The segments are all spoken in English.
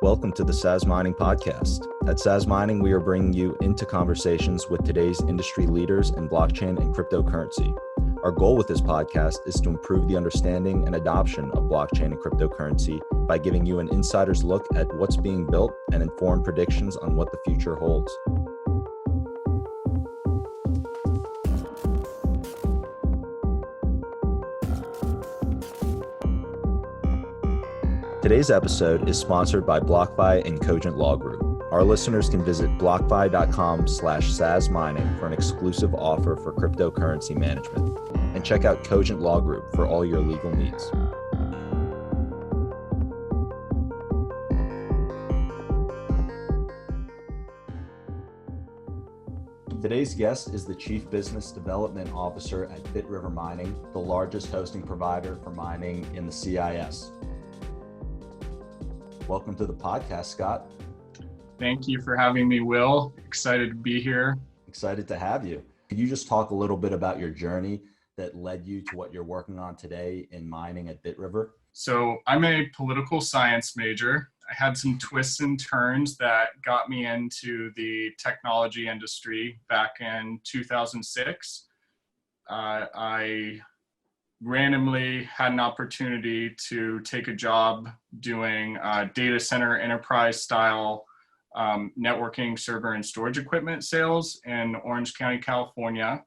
Welcome to the Sazmining Podcast. At Sazmining, we are bringing you into conversations with today's industry leaders in blockchain and cryptocurrency. Our goal with this podcast is to improve the understanding and adoption of blockchain and cryptocurrency by giving you an insider's look at what's being built and informed predictions on what the future holds. Today's episode is sponsored by BlockFi and Cogent Law Group. Our listeners can visit blockfi.com/sazmining for an exclusive offer for cryptocurrency management. And check out Cogent Law Group for all your legal needs. Today's guest is the Chief Business Development Officer at Bitriver Mining, the largest hosting provider for mining in the CIS. Welcome to the podcast, Scott. Thank you for having me, Will. Excited to be here. Excited to have you. Could you just talk a little bit about your journey that led you to what you're working on today in mining at Bitriver? So I'm a political science major. I had some twists and turns that got me into the technology industry back in 2006. I randomly had an opportunity to take a job doing data center enterprise style networking, server, and storage equipment sales in Orange County, California.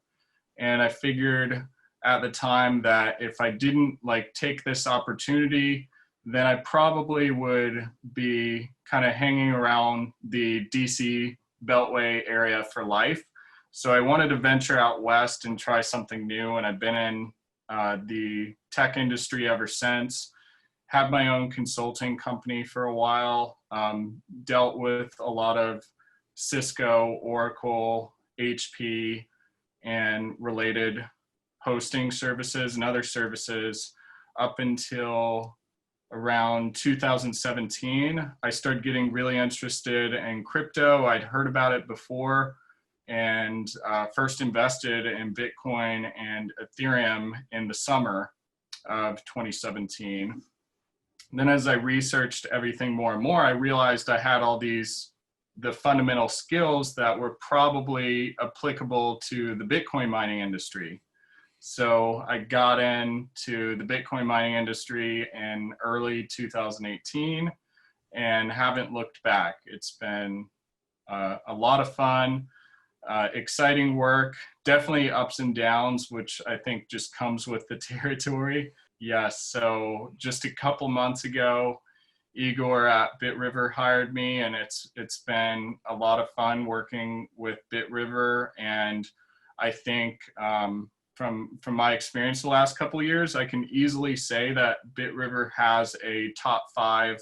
And I figured at the time that if I didn't take this opportunity, then I probably would be kind of hanging around the DC Beltway area for life. So I wanted to venture out west and try something new. And I've been in the tech industry ever since. Had my own consulting company for a while, dealt with a lot of Cisco, Oracle, HP, and related hosting services and other services up until around 2017. I started getting really interested in crypto. I'd heard about it before, and first invested in Bitcoin and Ethereum in the summer of 2017. Then as I researched everything more and more, I realized I had all the fundamental skills that were probably applicable to the Bitcoin mining industry. So I got into the Bitcoin mining industry in early 2018 and haven't looked back. It's been a lot of fun. Exciting work, definitely ups and downs, which I think just comes with the territory. Yes, so just a couple months ago, Igor at Bitriver hired me, and it's been a lot of fun working with Bitriver. And I think from my experience the last couple of years, I can easily say that Bitriver has a top 5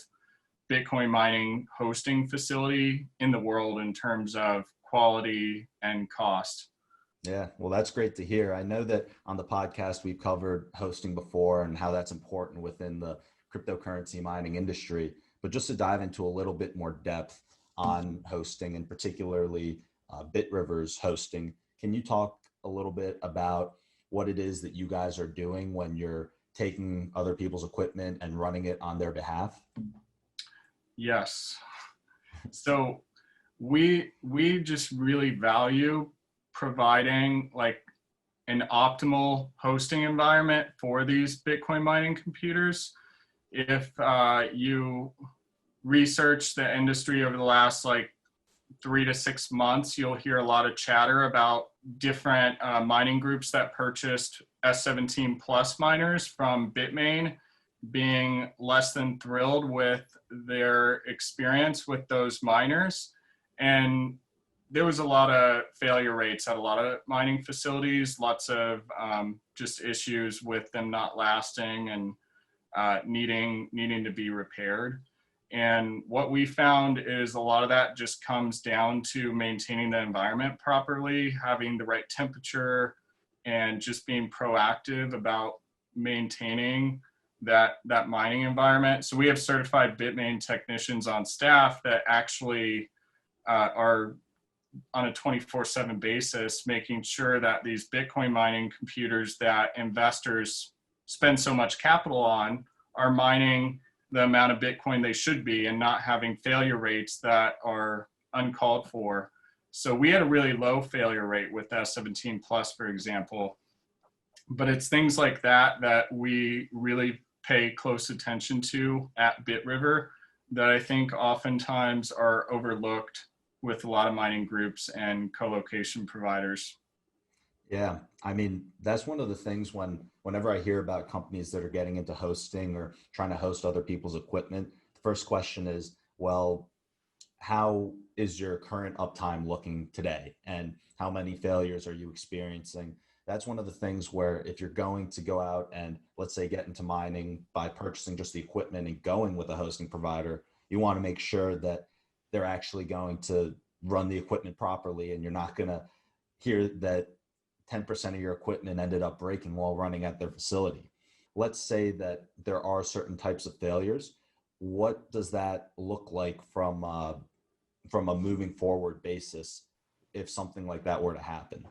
Bitcoin mining hosting facility in the world in terms of quality and cost. Yeah, well, that's great to hear. I know that on the podcast, we've covered hosting before and how that's important within the cryptocurrency mining industry. But just to dive into a little bit more depth on hosting and particularly Bitriver's hosting, can you talk a little bit about what it is that you guys are doing when you're taking other people's equipment and running it on their behalf? Yes. So we just really value providing an optimal hosting environment for these Bitcoin mining computers. If you research the industry over the last 3 to 6 months, you'll hear a lot of chatter about different mining groups that purchased S17 plus miners from Bitmain being less than thrilled with their experience with those miners. And there was a lot of failure rates at a lot of mining facilities, lots of just issues with them not lasting and needing to be repaired. And what we found is a lot of that just comes down to maintaining the environment properly, having the right temperature, and just being proactive about maintaining that mining environment. So we have certified Bitmain technicians on staff that actually are on a 24/7 basis, making sure that these Bitcoin mining computers that investors spend so much capital on are mining the amount of Bitcoin they should be and not having failure rates that are uncalled for. So we had a really low failure rate with S17 Plus, for example. But it's things like that that we really pay close attention to at Bitriver that I think oftentimes are overlooked with a lot of mining groups and co-location providers. Yeah, I mean, that's one of the things whenever I hear about companies that are getting into hosting or trying to host other people's equipment, the first question is, well, how is your current uptime looking today? And how many failures are you experiencing? That's one of the things where if you're going to go out and let's say get into mining by purchasing just the equipment and going with a hosting provider, you want to make sure that they're actually going to run the equipment properly, and you're not going to hear that 10% of your equipment ended up breaking while running at their facility. Let's say that there are certain types of failures. What does that look like from a moving forward basis if something like that were to happen?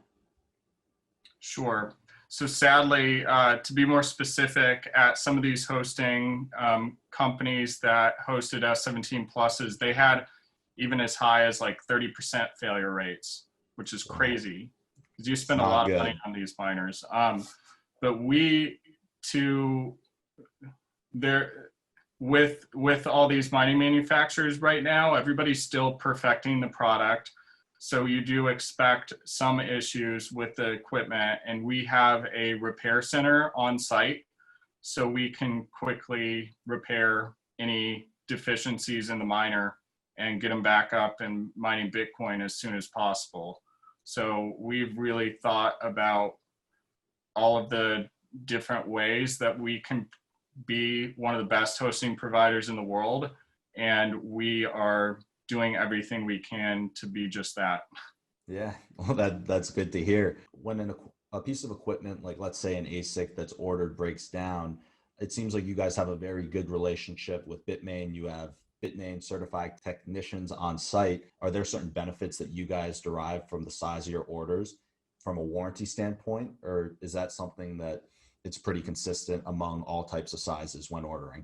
Sure. So sadly, to be more specific, at some of these hosting companies that hosted S17 Pluses, they had even as high as like 30% failure rates, which is crazy because you spend a lot of money on these miners. But with all these mining manufacturers right now, everybody's still perfecting the product. So you do expect some issues with the equipment, and we have a repair center on site so we can quickly repair any deficiencies in the miner and get them back up and mining Bitcoin as soon as possible. So we've really thought about all of the different ways that we can be one of the best hosting providers in the world, and we are doing everything we can to be just that. Yeah, well, that's good to hear. When a piece of equipment, like let's say an ASIC that's ordered breaks down, it seems like you guys have a very good relationship with Bitmain. You have Bitmain certified technicians on site. Are there certain benefits that you guys derive from the size of your orders from a warranty standpoint, or is that something that it's pretty consistent among all types of sizes when ordering?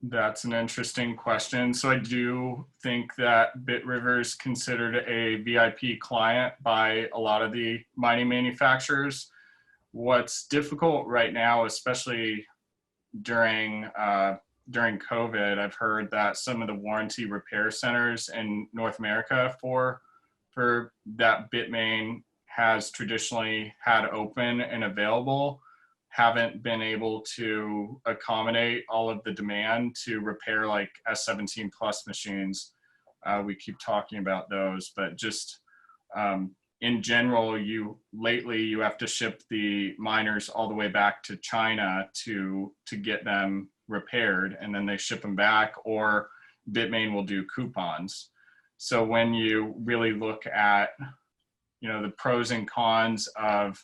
That's an interesting question. So I do think that Bitriver is considered a VIP client by a lot of the mining manufacturers. What's difficult right now, especially during COVID, I've heard that some of the warranty repair centers in North America for that Bitmain has traditionally had open and available haven't been able to accommodate all of the demand to repair like S17 Plus machines. We keep talking about those, but just in general, you have to ship the miners all the way back to China to get them repaired, and then they ship them back, or Bitmain will do coupons. So when you really look at, the pros and cons of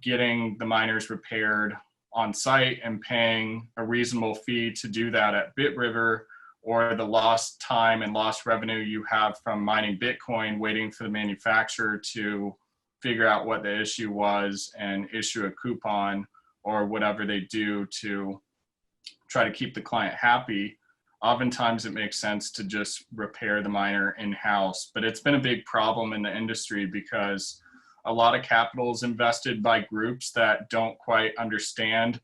getting the miners repaired on site and paying a reasonable fee to do that at Bitriver, or the lost time and lost revenue you have from mining Bitcoin, waiting for the manufacturer to figure out what the issue was and issue a coupon or whatever they do to try to keep the client happy. Oftentimes it makes sense to just repair the miner in-house, but it's been a big problem in the industry because a lot of capital is invested by groups that don't quite understand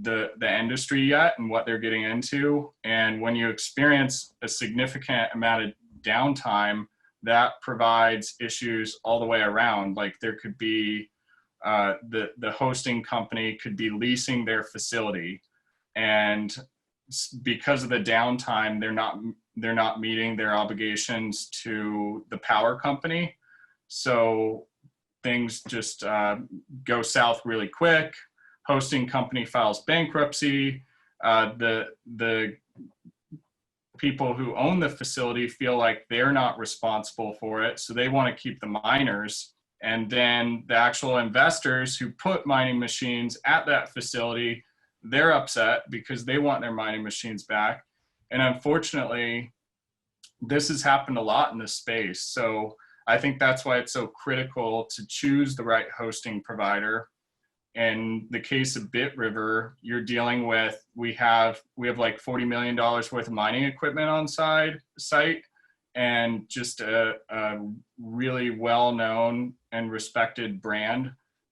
the industry yet and what they're getting into. And when you experience a significant amount of downtime, that provides issues all the way around. Like there could be the hosting company could be leasing their facility, and because of the downtime, they're not meeting their obligations to the power company. So things just go south really quick. Hosting company files bankruptcy. The people who own the facility feel like they're not responsible for it, so they want to keep the miners. And then the actual investors who put mining machines at that facility, they're upset because they want their mining machines back. And unfortunately, this has happened a lot in this space. So I think that's why it's so critical to choose the right hosting provider In the case of Bitriver, you're dealing with, we have like $40 million worth of mining equipment on site, and just a really well-known and respected brand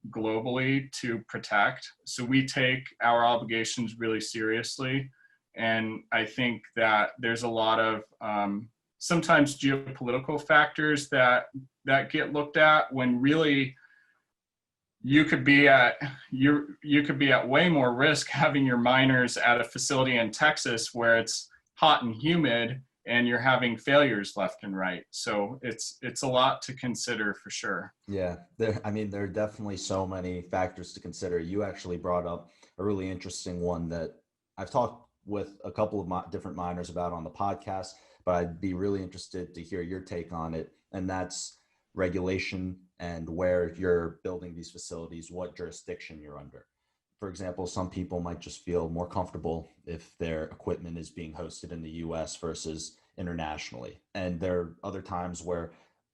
globally to protect. So we take our obligations really seriously. And I think that there's a lot of sometimes geopolitical factors that get looked at, when really you could be at way more risk having your miners at a facility in Texas where it's hot and humid and you're having failures left and right. So it's a lot to consider for sure. Yeah, there are definitely so many factors to consider. You actually brought up a really interesting one that I've talked with a couple of different miners about on the podcast, but I'd be really interested to hear your take on it. And that's regulation and where you're building these facilities, what jurisdiction you're under. For example, some people might just feel more comfortable if their equipment is being hosted in the US versus internationally. And there are other times where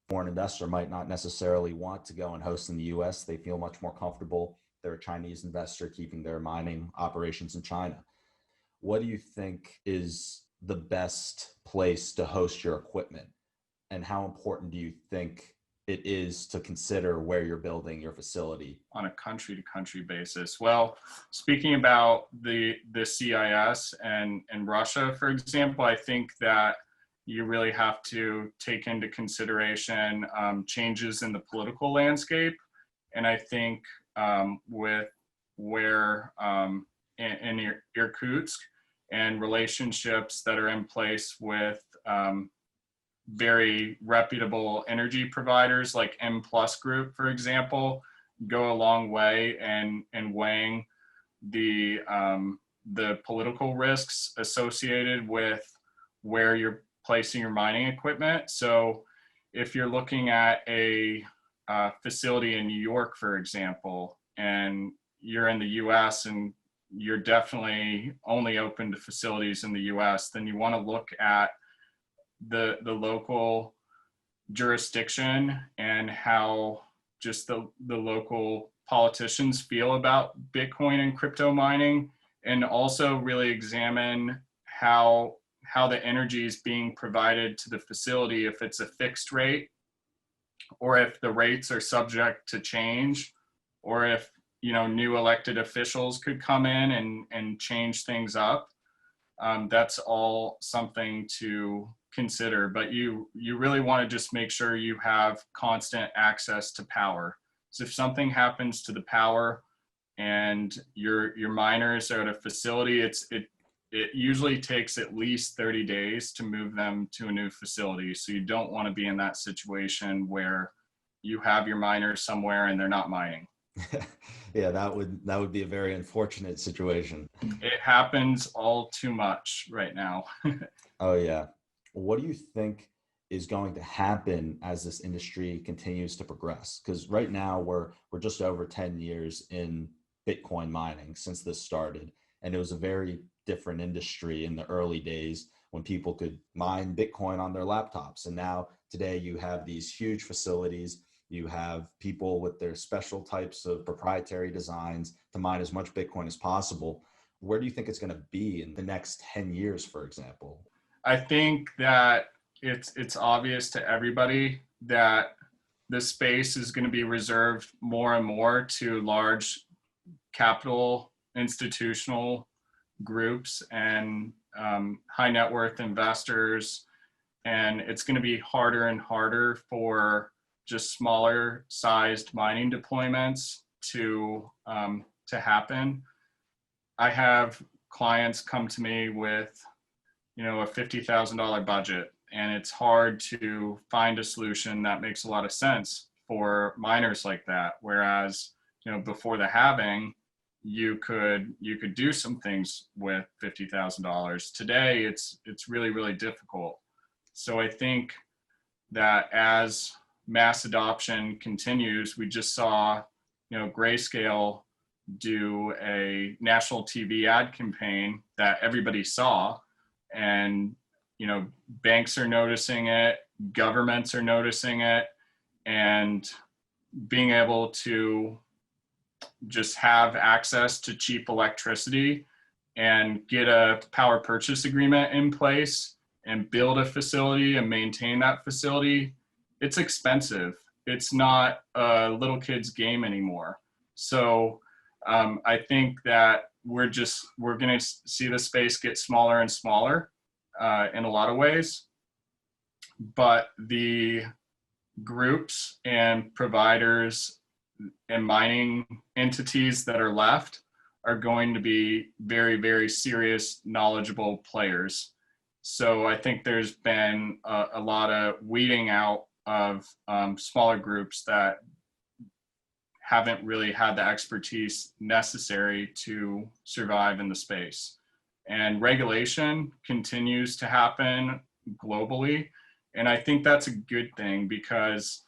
foreign investor might not necessarily want to go and host in the US. They feel much more comfortable. They're a Chinese investor keeping their mining operations in China. What do you think is the best place to host your equipment? And how important do you think it is to consider where you're building your facility on a country to country basis? Well, speaking about the CIS and Russia, for example, I think that you really have to take into consideration changes in the political landscape. And I think with where in Irkutsk and relationships that are in place with very reputable energy providers like M Plus Group, for example, go a long way in weighing the political risks associated with where you're placing your mining equipment. So if you're looking at a facility in New York, for example, and you're in the US and you're definitely only open to facilities in the US, then you want to look at the local jurisdiction and how just the local politicians feel about Bitcoin and crypto mining, and also really examine how the energy is being provided to the facility, if it's a fixed rate or if the rates are subject to change, or if new elected officials could come in and change things up. That's all something to consider, but you really want to just make sure you have constant access to power. So if something happens to the power and your miners are at a facility, it usually takes at least 30 days to move them to a new facility. So you don't want to be in that situation where you have your miners somewhere and they're not mining. Yeah, that would be a very unfortunate situation. It happens all too much right now. Oh yeah. What do you think is going to happen as this industry continues to progress? Because right now we're just over 10 years in Bitcoin mining since this started, and it was a very different industry in the early days when people could mine Bitcoin on their laptops. And now today you have these huge facilities. You have people with their special types of proprietary designs to mine as much Bitcoin as possible. Where do you think it's going to be in the next 10 years, for example? I think that it's obvious to everybody that the space is going to be reserved more and more to large capital institutional groups and high net worth investors. And it's going to be harder and harder for just smaller sized mining deployments to happen. I have clients come to me with a $50,000 budget, and it's hard to find a solution that makes a lot of sense for miners like that. Whereas, before the halving, you could do some things with $50,000. Today, it's really, really difficult. So I think that as mass adoption continues, we just saw, Grayscale do a national TV ad campaign that everybody saw, and banks are noticing it, governments are noticing it, and being able to just have access to cheap electricity and get a power purchase agreement in place and build a facility and maintain that facility, it's expensive. It's not a little kid's game anymore. So I think that we're going to see the space get smaller and smaller in a lot of ways. But the groups and providers and mining entities that are left are going to be very, very serious, knowledgeable players. So I think there's been a lot of weeding out of smaller groups that haven't really had the expertise necessary to survive in the space. And regulation continues to happen globally. And I think that's a good thing, because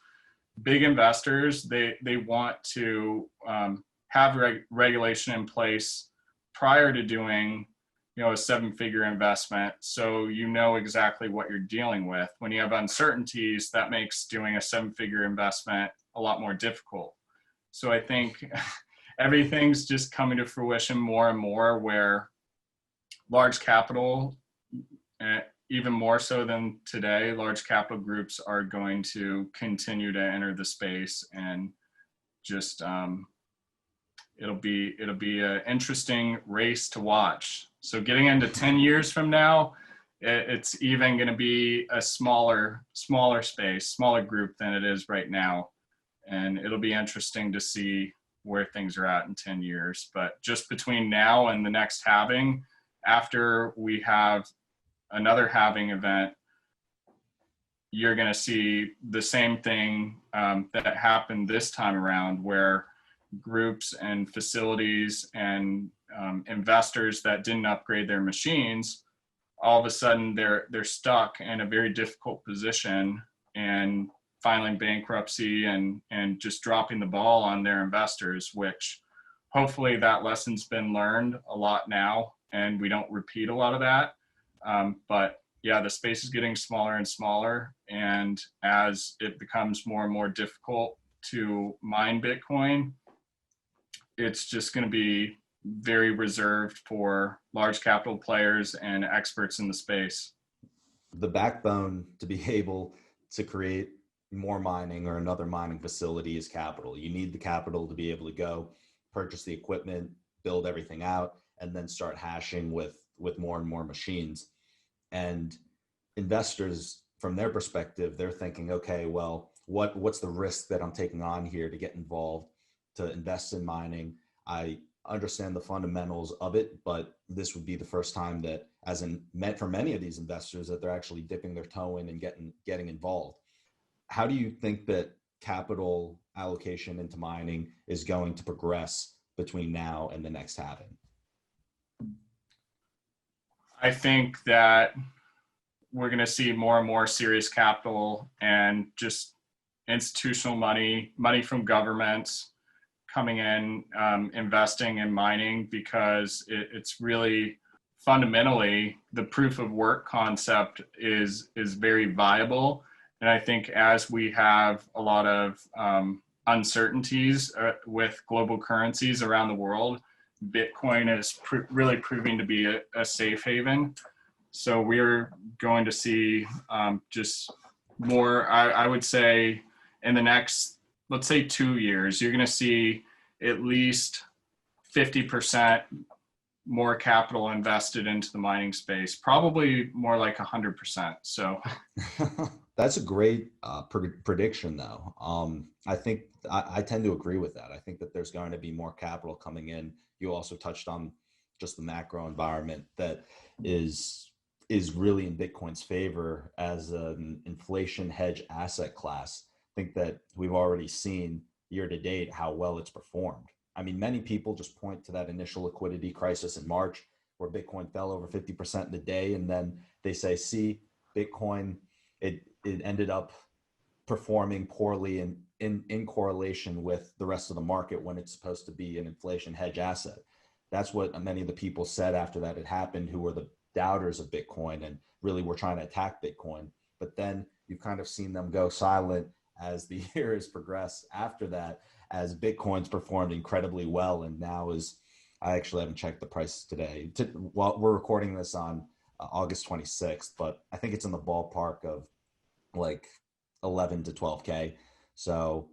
big investors, they want to have regulation in place prior to doing, a 7-figure investment, so you know exactly what you're dealing with. When you have uncertainties, that makes doing a 7-figure investment a lot more difficult. So I think everything's just coming to fruition more and more, where large capital, even more so than today, large capital groups are going to continue to enter the space, and just it'll be an interesting race to watch. So getting into 10 years from now, it's even going to be a smaller space, smaller group than it is right now. And it'll be interesting to see where things are at in 10 years. But just between now and the next halving, after we have another halving event, you're going to see the same thing that happened this time around, where groups and facilities and investors that didn't upgrade their machines, all of a sudden they're stuck in a very difficult position and filing bankruptcy and just dropping the ball on their investors, which hopefully that lesson's been learned a lot now and we don't repeat a lot of that. But yeah, the space is getting smaller and smaller, and as it becomes more and more difficult to mine Bitcoin, it's just going to be very reserved for large capital players and experts in the space. The backbone to be able to create more mining or another mining facility is capital. You need the capital to be able to go purchase the equipment, build everything out, and then start hashing with more and more machines. And investors, from their perspective, they're thinking, okay, well, what's the risk that I'm taking on here to get involved, to invest in mining? I understand the fundamentals of it, but this would be the first time that, for many of these investors, that they're actually dipping their toe in and getting involved. How do you think that capital allocation into mining is going to progress between now and the next halving? I think that we're going to see more and more serious capital and just institutional money from governments coming in, investing in mining, because it's really fundamentally the proof of work concept is very viable. And I think as we have a lot of uncertainties with global currencies around the world, Bitcoin is really proving to be a safe haven. So we're going to see just more, I would say, in the next, let's say 2 years, you're going to see at least 50% more capital invested into the mining space, probably more like 100%. So that's a great prediction, though. I think I tend to agree with that. I think that there's going to be more capital coming in. You also touched on just the macro environment that is really in Bitcoin's favor as an inflation hedge asset class. I think that we've already seen year to date how well it's performed. I mean, many people just point to that initial liquidity crisis in March where Bitcoin fell over 50% in a day. And then they say, see, Bitcoin, it ended up performing poorly in correlation with the rest of the market when it's supposed to be an inflation hedge asset. That's what many of the people said after that had happened, who were the doubters of Bitcoin and really were trying to attack Bitcoin. But then you've kind of seen them go silent as the year has progressed after that, as Bitcoin's performed incredibly well, and now I actually haven't checked the prices today. While we're recording this on August 26th, but I think it's in the ballpark of like 11 to 12K. So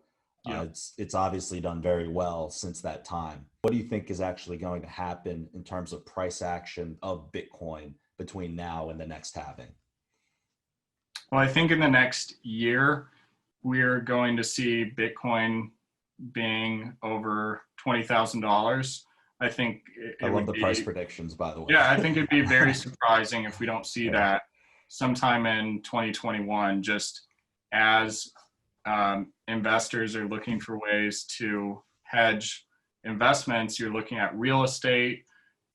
it's obviously done very well since that time. What do you think is actually going to happen in terms of price action of Bitcoin between now and the next halving? Well, I think in the next year, we're going to see Bitcoin being over $20,000. I think I love the price predictions, by the way. Yeah, I think it'd be very surprising if we don't see that sometime in 2021, just as investors are looking for ways to hedge investments. You're looking at real estate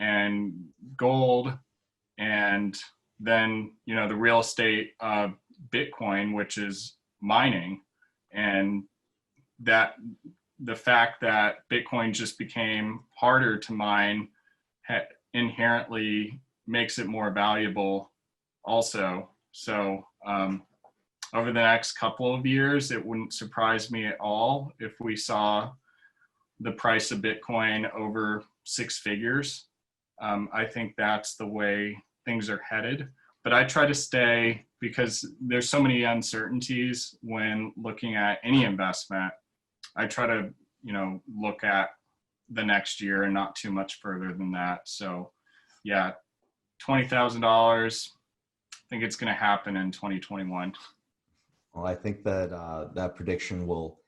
and gold, and then, the real estate Bitcoin, which is mining, and that the fact that Bitcoin just became harder to mine inherently makes it more valuable also. So over the next couple of years, it wouldn't surprise me at all if we saw the price of Bitcoin over 6 figures. I think that's the way things are headed. But I try to stay, because there's so many uncertainties when looking at any investment. I try to, look at the next year and not too much further than that. So yeah, $20,000. I think it's going to happen in 2021. Well, I think that that prediction will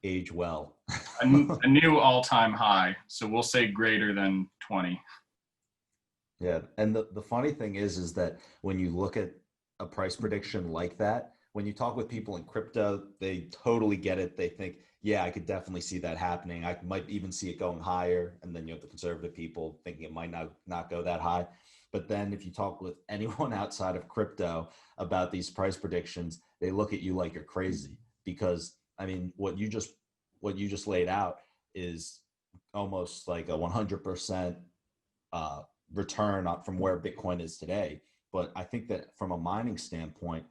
age well. a new all-time high. So we'll say greater than 20. Yeah. And the funny thing is that when you look at a price prediction like that, when you talk with people in crypto, they totally get it. They think, yeah, I could definitely see that happening. I might even see it going higher. And then you have the conservative people thinking it might not go that high. But then if you talk with anyone outside of crypto about these price predictions, they look at you like you're crazy, because I mean, what you just laid out is almost like a 100% return from where Bitcoin is today. But I think that from a mining standpoint,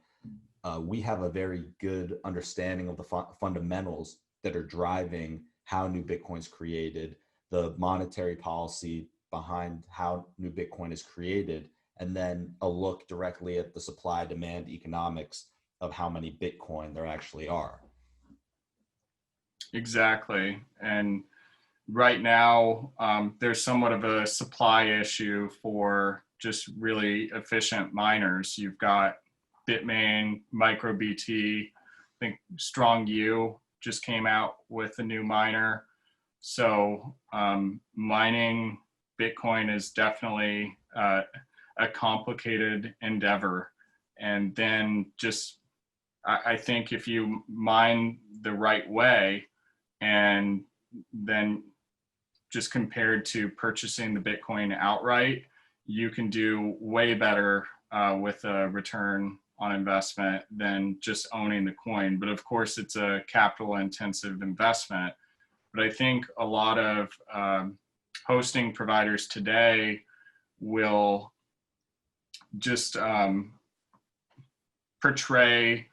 we have a very good understanding of the fundamentals that are driving how new Bitcoin is created, the monetary policy behind how new Bitcoin is created, and then a look directly at the supply demand economics of how many Bitcoin there actually are. Exactly. And right now, there's somewhat of a supply issue for just really efficient miners. You've got Bitmain, MicroBT, I think Strong U just came out with a new miner. So mining Bitcoin is definitely a complicated endeavor. And then I think if you mine the right way, and then just compared to purchasing the Bitcoin outright, you can do way better with a return on investment than just owning the coin. But of course, it's a capital intensive investment. But I think a lot of hosting providers today will just portray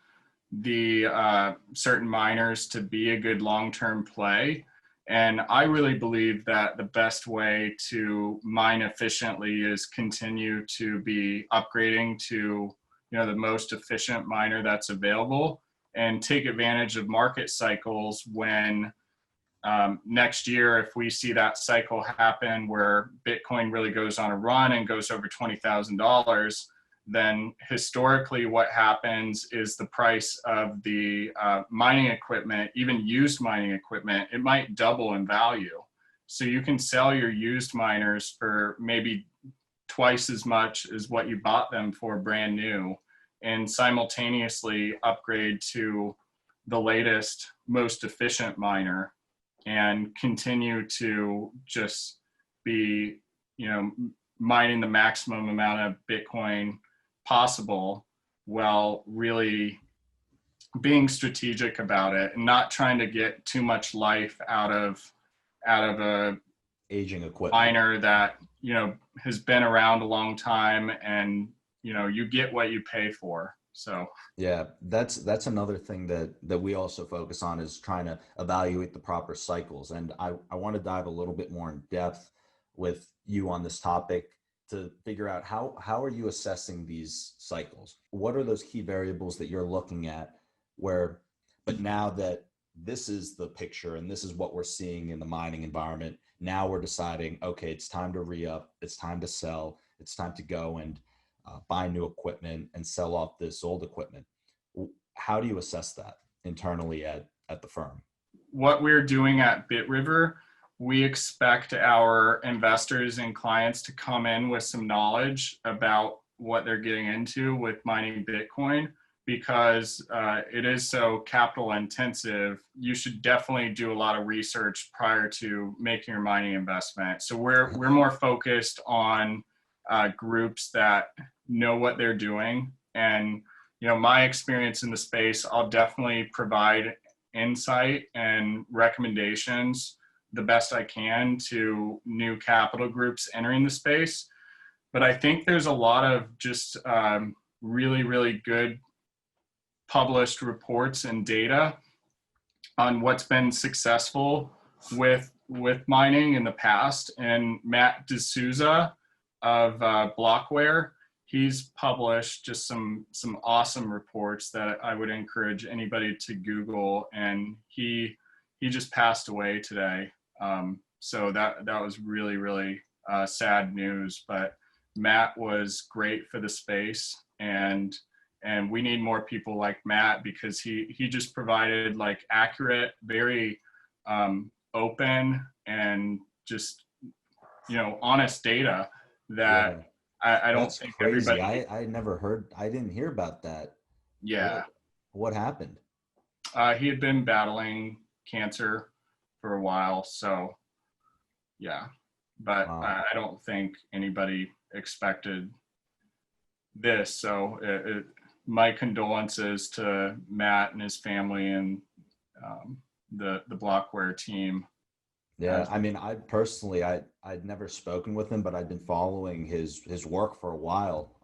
the certain miners to be a good long-term play. And I really believe that the best way to mine efficiently is continue to be upgrading to the most efficient miner that's available, and take advantage of market cycles when next year, if we see that cycle happen where Bitcoin really goes on a run and goes over $20,000, then historically what happens is the price of the mining equipment, even used mining equipment, it might double in value. So you can sell your used miners for maybe twice as much as what you bought them for brand new, and simultaneously upgrade to the latest, most efficient miner, and continue to just be, mining the maximum amount of Bitcoin possible, while really being strategic about it and not trying to get too much life out of a aging equipment miner that has been around a long time, and you get what you pay for. So yeah, that's another thing that we also focus on, is trying to evaluate the proper cycles. And I want to dive a little bit more in depth with you on this topic to figure out how are you assessing these cycles? What are those key variables that you're looking at but now that this is the picture and this is what we're seeing in the mining environment, now we're deciding, okay, it's time to re-up, it's time to sell, it's time to go and buy new equipment and sell off this old equipment. How do you assess that internally at the firm? What we're doing at Bitriver, we expect our investors and clients to come in with some knowledge about what they're getting into with mining Bitcoin, because it is so capital intensive. You should definitely do a lot of research prior to making your mining investment. So we're more focused on groups that know what they're doing. And, my experience in the space, I'll definitely provide insight and recommendations the best I can to new capital groups entering the space. But I think there's a lot of just really, really good published reports and data on what's been successful with mining in the past. And Matt D'Souza of Blockware, he's published just some awesome reports that I would encourage anybody to Google. And he just passed away today. So that was really, really sad news. But Matt was great for the space, and we need more people like Matt, because he just provided like accurate, very open and just honest data that I don't think crazy. everybody. I didn't hear about that. Yeah. What happened? He had been battling cancer for a while, so yeah. But wow. I don't think anybody expected this. So my condolences to Matt and his family and the Blockware team. Yeah, I mean, I'd never spoken with him, but I'd been following his work for a while.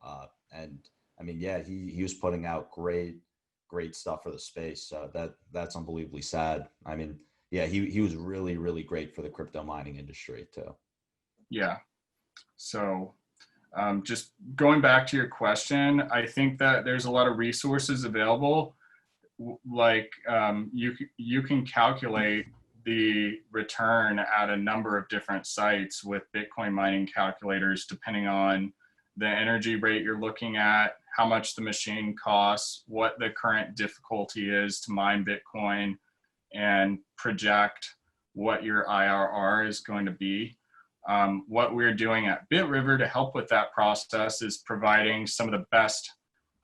And I mean, yeah, he was putting out great stuff for the space. So that's unbelievably sad. I mean, yeah, he was really, really great for the crypto mining industry too. Yeah. So just going back to your question, I think that there's a lot of resources available. Like you can calculate the return at a number of different sites with Bitcoin mining calculators, depending on the energy rate you're looking at, how much the machine costs, what the current difficulty is to mine Bitcoin, and project what your IRR is going to be. What we're doing at Bitriver to help with that process is providing some of the best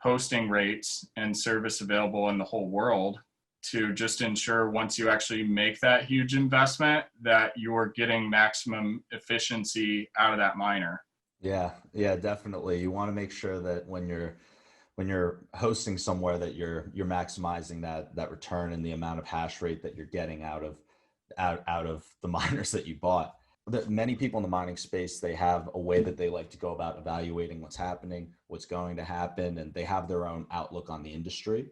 hosting rates and service available in the whole world, to just ensure once you actually make that huge investment that you're getting maximum efficiency out of that miner. Yeah, definitely. You want to make sure that when you're hosting somewhere that you're maximizing that return and the amount of hash rate that you're getting out of the miners that you bought. Many people in the mining space, they have a way that they like to go about evaluating what's happening, what's going to happen, and they have their own outlook on the industry.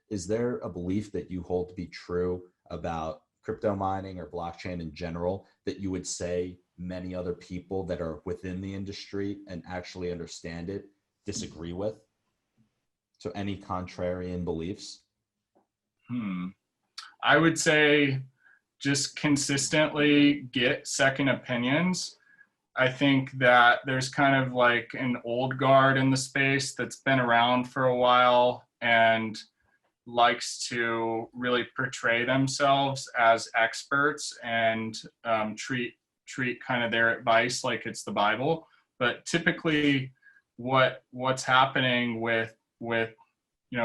Is there a belief that you hold to be true about crypto mining or blockchain in general that you would say many other people that are within the industry and actually understand it disagree with? So any contrarian beliefs? I would say just consistently get second opinions. I think that there's kind of like an old guard in the space that's been around for a while and likes to really portray themselves as experts and treat kind of their advice like it's the Bible. But typically what's happening with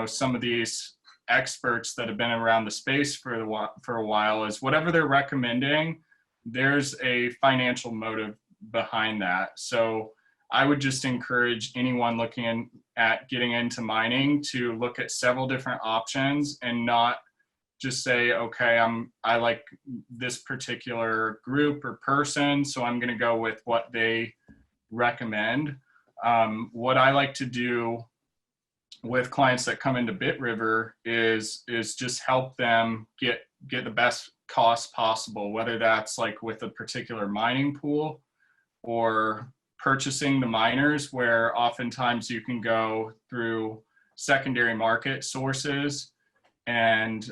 some of these experts that have been around the space for a while is whatever they're recommending, there's a financial motive behind that. So I would just encourage anyone looking at getting into mining to look at several different options and not just say, okay, I like this particular group or person, so I'm going to go with what they recommend. What I like to do with clients that come into Bitriver is just help them get the best cost possible, whether that's like with a particular mining pool or purchasing the miners, where oftentimes you can go through secondary market sources and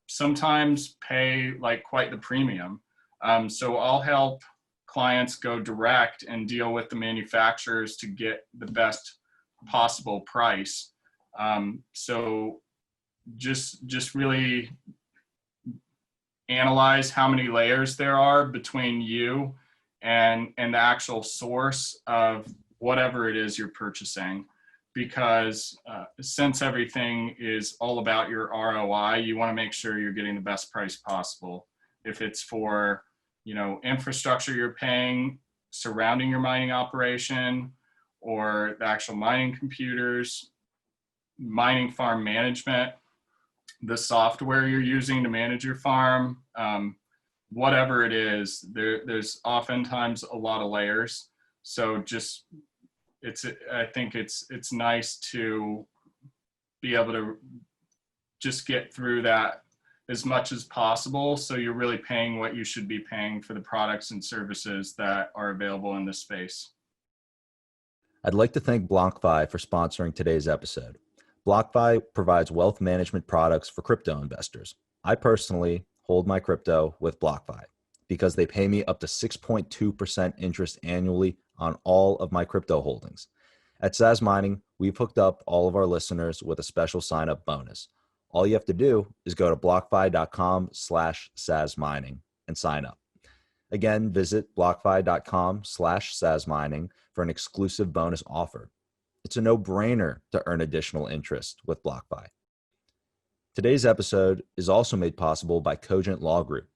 sometimes pay like quite the premium. So I'll help clients go direct and deal with the manufacturers to get the best possible price. So just really analyze how many layers there are between you and the actual source of whatever it is you're purchasing. Because since everything is all about your ROI, you want to make sure you're getting the best price possible. If it's for, infrastructure you're paying surrounding your mining operation, or the actual mining computers, mining farm management, the software you're using to manage your farm, whatever it is, there's oftentimes a lot of layers. So I think it's nice to be able to just get through that as much as possible, so you're really paying what you should be paying for the products and services that are available in this space. I'd like to thank BlockFi for sponsoring today's episode. BlockFi provides wealth management products for crypto investors. I personally hold my crypto with BlockFi because they pay me up to 6.2% interest annually on all of my crypto holdings. At Sazmining, we've hooked up all of our listeners with a special sign-up bonus. All you have to do is go to blockfi.com/Sazmining and sign up. Again, visit blockfi.com/Sazmining for an exclusive bonus offer. It's a no-brainer to earn additional interest with BlockFi. Today's episode is also made possible by Cogent Law Group.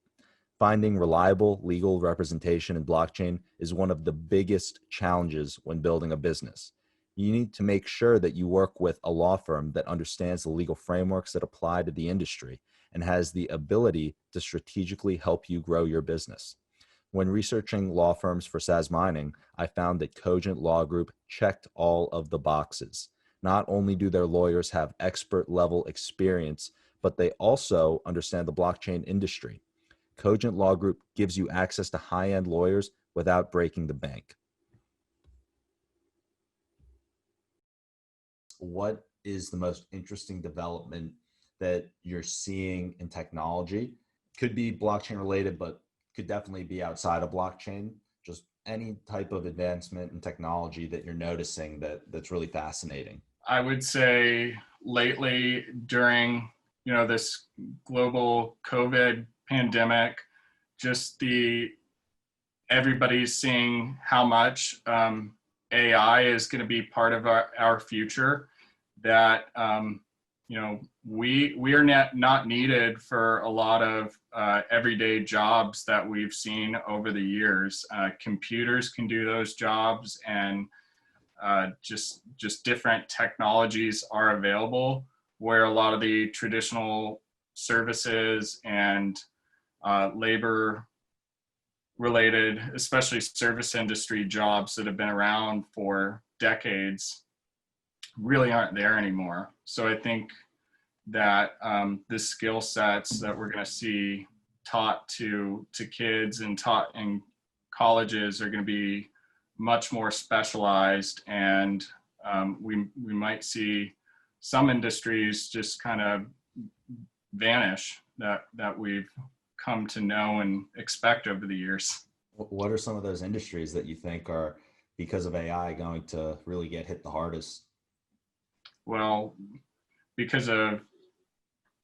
Finding reliable legal representation in blockchain is one of the biggest challenges when building a business. You need to make sure that you work with a law firm that understands the legal frameworks that apply to the industry and has the ability to strategically help you grow your business. When researching law firms for Sazmining, I found that Cogent Law Group checked all of the boxes. Not only do their lawyers have expert level experience, but they also understand the blockchain industry. Cogent Law Group gives you access to high-end lawyers without breaking the bank. What is the most interesting development that you're seeing in technology? Could be blockchain related, but could definitely be outside of blockchain. Just any type of advancement in technology that you're noticing that's really fascinating. I would say lately during, this global COVID pandemic, just everybody's seeing how much AI is going to be part of our future, that we are not needed for a lot of everyday jobs that we've seen over the years. Computers can do those jobs, and just different technologies are available, where a lot of the traditional services and labor related, especially service industry jobs that have been around for decades, really aren't there anymore. So I think that the skill sets that we're going to see taught to kids and taught in colleges are going to be much more specialized, and we might see some industries just kind of vanish that we've come to know and expect over the years. What are some of those industries that you think are, because of AI, going to really get hit the hardest? Well, because of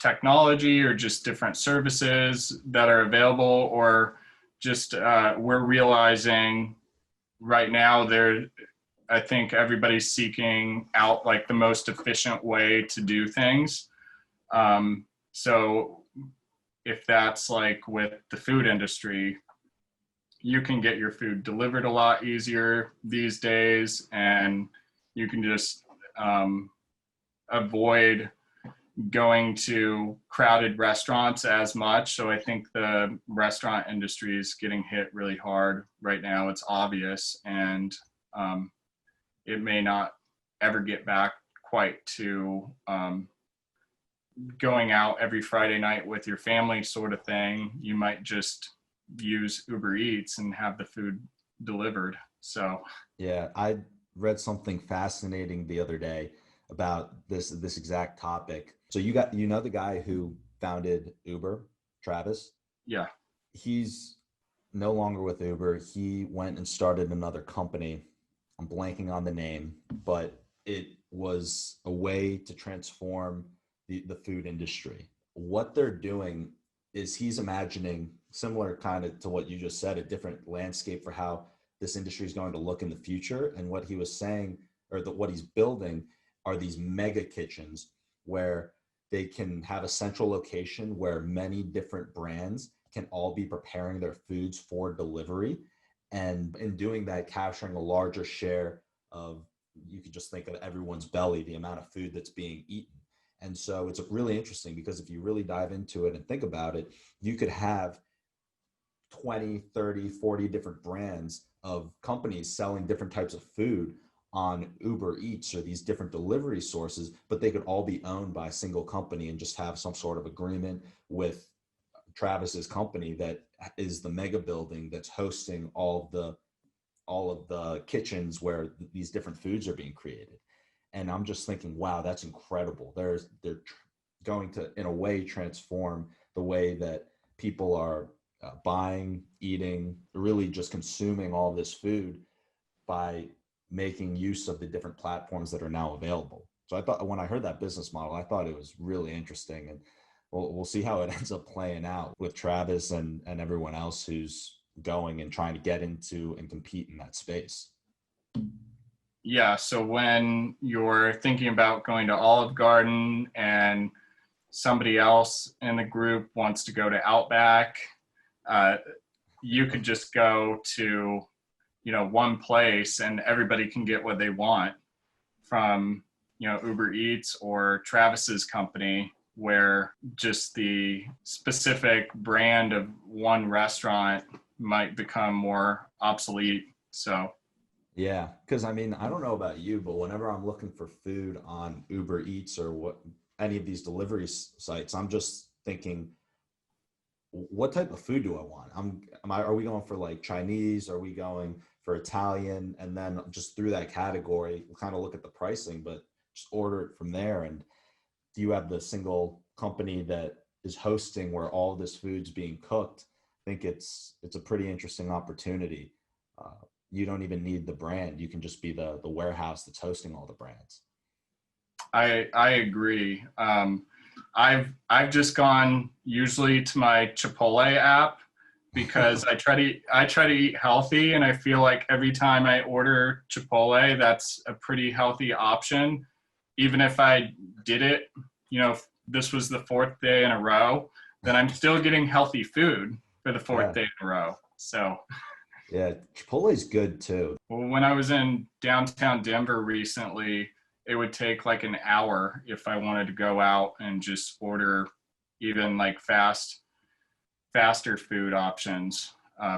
technology, or just different services that are available, or just we're realizing right now I think everybody's seeking out like the most efficient way to do things. So if that's like with the food industry, you can get your food delivered a lot easier these days, and you can just avoid going to crowded restaurants as much. So I think the restaurant industry is getting hit really hard right now. It's obvious, and it may not ever get back quite to going out every Friday night with your family sort of thing. You might just use Uber Eats and have the food delivered. So Yeah, I read something fascinating the other day about this exact topic. So you know the guy who founded Uber, Travis? yeah. He's no longer with Uber. He went and started another company. I'm blanking on the name, but it was a way to transform the food industry. What they're doing is he's imagining similar kind of to what you just said, a different landscape for how this industry is going to look in the future. And what he was saying, or what he's building, are these mega kitchens where they can have a central location where many different brands can all be preparing their foods for delivery. And in doing that, capturing a larger share of, you could just think of everyone's belly, the amount of food that's being eaten. And so it's really interesting because if you really dive into it and think about it, you could have 20, 30, 40 different brands of companies selling different types of food on Uber Eats or these different delivery sources, but they could all be owned by a single company and just have some sort of agreement with Travis's company that is the mega building that's hosting all of the kitchens where these different foods are being created. And I'm just thinking, wow, that's incredible. They're going to, in a way, transform the way that people are buying, eating, really just consuming all this food by making use of the different platforms that are now available. So I thought, when I heard that business model, I thought it was really interesting, and we'll see how it ends up playing out with Travis and everyone else who's going and trying to get into and compete in that space. Yeah. So when you're thinking about going to Olive Garden and somebody else in the group wants to go to Outback, you could just go to, one place and everybody can get what they want from, Uber Eats or Travis's company, where just the specific brand of one restaurant might become more obsolete. So yeah, because I mean, I don't know about you, but whenever I'm looking for food on Uber Eats or any of these delivery sites, I'm just thinking, what type of food do I want? Are we going for like Chinese? Are we going for Italian? And then just through that category, we'll kind of look at the pricing, but just order it from there. And do you have the single company that is hosting where all this food's being cooked? I think it's a pretty interesting opportunity. You don't even need the brand. You can just be the warehouse that's hosting all the brands. I agree. I've just gone usually to my Chipotle app because I try to eat healthy, and I feel like every time I order Chipotle, that's a pretty healthy option. Even if I did it, if this was the fourth day in a row, then I'm still getting healthy food for the fourth day in a row. So yeah, Chipotle is good too. Well, when I was in downtown Denver recently, it would take like an hour if I wanted to go out and just order even like faster food options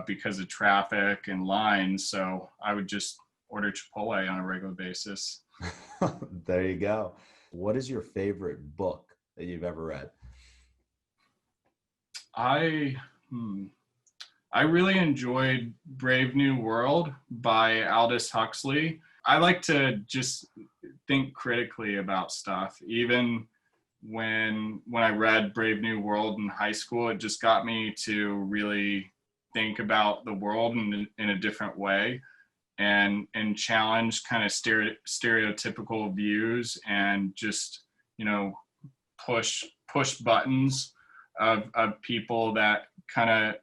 because of traffic and lines. So I would just order Chipotle on a regular basis. There you go. What is your favorite book that you've ever read? I really enjoyed Brave New World by Aldous Huxley. I like to just think critically about stuff. Even when I read Brave New World in high school, it just got me to really think about the world in a different way and challenge kind of stereotypical views and just, push buttons of people that kind of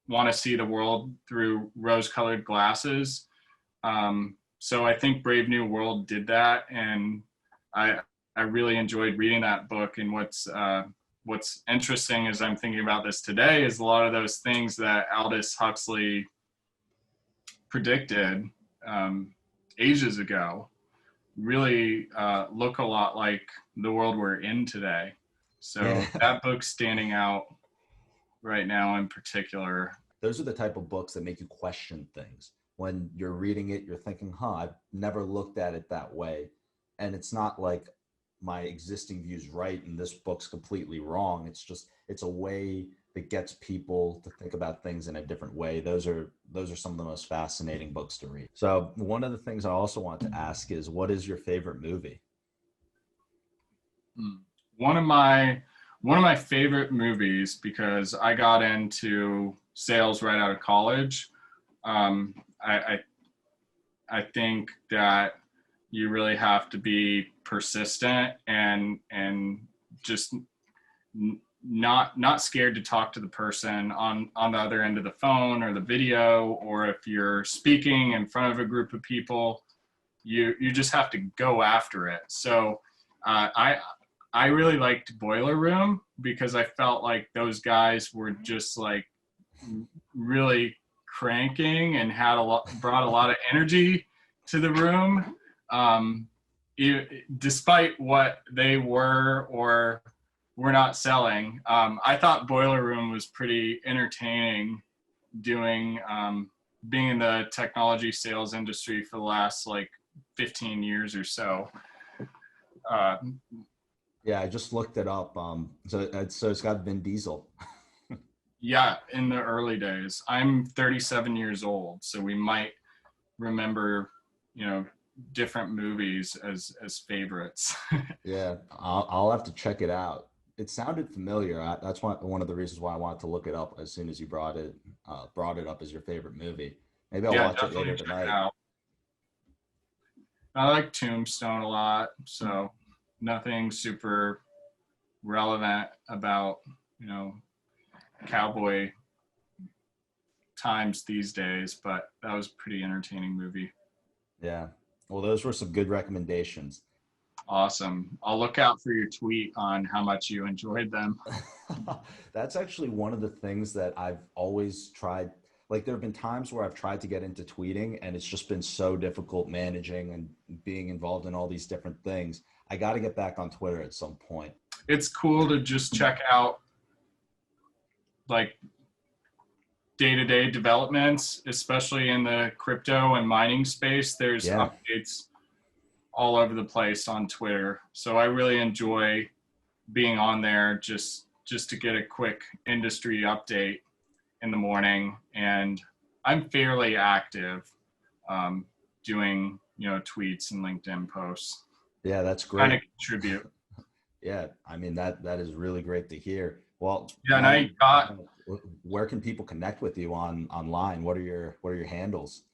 want to see the world through rose-colored glasses. So I think Brave New World did that, and I really enjoyed reading that book. And what's interesting as I'm thinking about this today is a lot of those things that Aldous Huxley predicted ages ago really look a lot like the world we're in today. So Yeah. that book's standing out right now in particular. Those are the type of books that make you question things. When you're reading it, you're thinking, I've never looked at it that way. And it's not like my existing view's right and this book's completely wrong. It's a way that gets people to think about things in a different way. Those are some of the most fascinating books to read. So one of the things I also want to ask is, what is your favorite movie? One of my favorite movies, because I got into sales right out of college. I think that you really have to be persistent and just not scared to talk to the person on the other end of the phone or the video, or if you're speaking in front of a group of people, you just have to go after it. So I really liked Boiler Room because I felt like those guys were just like really cranking and brought a lot of energy to the room. Despite what they were or were not selling, I thought Boiler Room was pretty entertaining being in the technology sales industry for the last like 15 years or so. Yeah, I just looked it up. So it's got Vin Diesel. Yeah, in the early days. I'm 37 years old, so we might remember, different movies as favorites. Yeah, I'll have to check it out. It sounded familiar. That's one of the reasons why I wanted to look it up as soon as you brought it up as your favorite movie. Maybe I'll watch it later tonight. I like Tombstone a lot, so nothing super relevant about, cowboy times these days, but that was a pretty entertaining movie. Yeah. Well, those were some good recommendations. Awesome. I'll look out for your tweet on how much you enjoyed them. That's actually one of the things that I've always tried. Like, there have been times where I've tried to get into tweeting and it's just been so difficult managing and being involved in all these different things. I got to get back on Twitter at some point. It's cool to just check out like day-to-day developments, especially in the crypto and mining space. There's updates all over the place on Twitter. So I really enjoy being on there just to get a quick industry update in the morning. And I'm fairly active doing, tweets and LinkedIn posts. Yeah, that's great. Trying to contribute. Yeah, I mean, that is really great to hear. Well, yeah, and where can people connect with you online? What are your handles?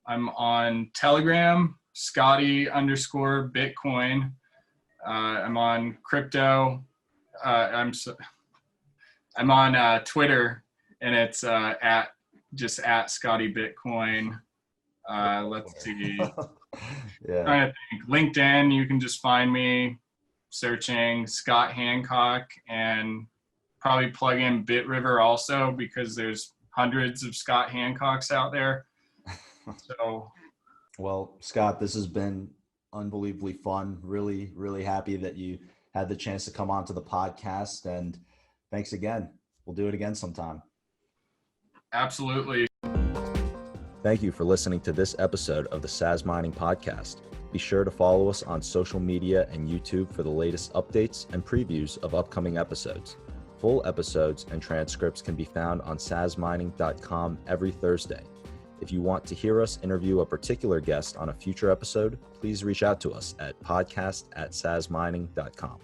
I'm on Telegram, Scotty_Bitcoin. I'm on crypto. I'm on Twitter, and it's at Scotty Bitcoin. Let's see. Yeah. Trying to think. LinkedIn, you can just find me searching Scott Hancock, and probably plug in Bitriver also, because there's hundreds of Scott Hancocks out there. So, well, Scott, this has been unbelievably fun. Really, really happy that you had the chance to come onto the podcast, and thanks again. We'll do it again sometime. Absolutely. Thank you for listening to this episode of the Sazmining Podcast. Be sure to follow us on social media and YouTube for the latest updates and previews of upcoming episodes. Full episodes and transcripts can be found on sazmining.com every Thursday. If you want to hear us interview a particular guest on a future episode, please reach out to us at podcast@sazmining.com.